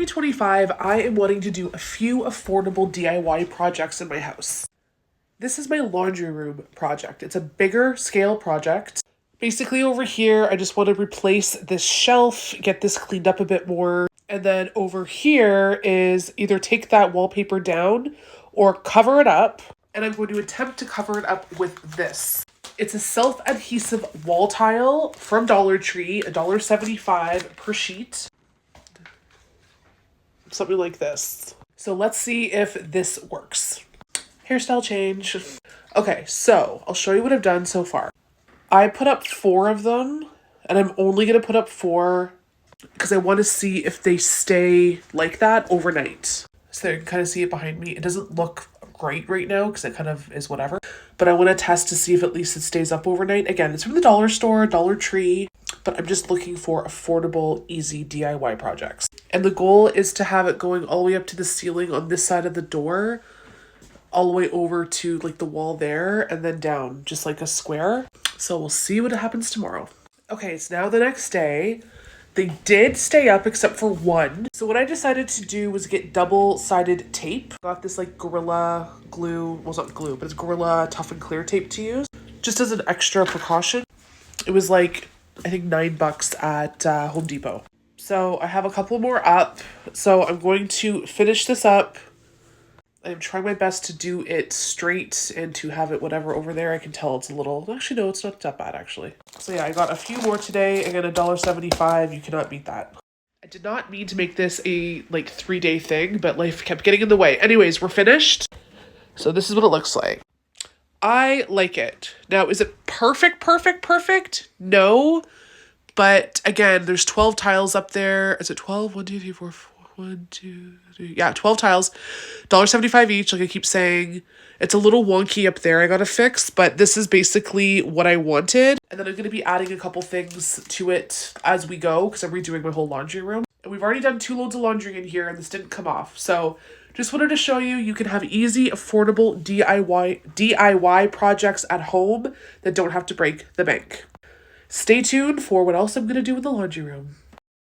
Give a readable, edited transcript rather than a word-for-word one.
2025, I am wanting to do a few affordable DIY projects in my house. This is my laundry room project. It's a bigger scale project. Basically over here, I just want to replace this shelf, get this cleaned up a bit more. And then over here is either take that wallpaper down or cover it up. And I'm going to attempt to cover it up with this. It's a self-adhesive wall tile from Dollartree, $1.75 per sheet. Something like this. So let's see if this works. Hairstyle change. Okay, so I'll show you what I've done so far. I put up 4 of them, and I'm only going to put up 4 because I want to see if they stay like that overnight. So you can kind of see it behind me. It doesn't look great right now because it kind of is whatever, but I want to test to see if at least it stays up overnight. Again, it's from the dollar store, Dollar Tree, but I'm just looking for affordable, easy DIY projects. And the goal is to have it going all the way up to the ceiling on this side of the door, all the way over to like the wall there, and then down, just like a square. So we'll see what happens tomorrow. Okay, it's now the next day. They did stay up except for one. So what I decided to do was get double-sided tape. Got this like Gorilla glue, well it's not glue, but it's Gorilla Tough and Clear tape to use, just as an extra precaution. It was like, I think $9 at Home Depot. So I have a couple more up. So I'm going to finish this up. I'm trying my best to do it straight and to have it whatever over there. I can tell it's a little, actually no, it's not that bad actually. So yeah, I got a few more today. Again, $1.75. You cannot beat that. I did not mean to make this a like 3-day thing, but life kept getting in the way. Anyways, we're finished. So this is what it looks like. I like it. Now, is it perfect? No. But again, there's 12 tiles up there. Is it 12? 1, 2, 3, 4, 1, 2, 3. Yeah, 12 tiles. $1.75 each, like I keep saying. It's a little wonky up there I gotta fix, but this is basically what I wanted. And then I'm gonna be adding a couple things to it as we go, because I'm redoing my whole laundry room. And we've already done 2 loads of laundry in here, and this didn't come off. So just wanted to show you, you can have easy, affordable DIY projects at home that don't have to break the bank. Stay tuned for what else I'm going to do in the laundry room.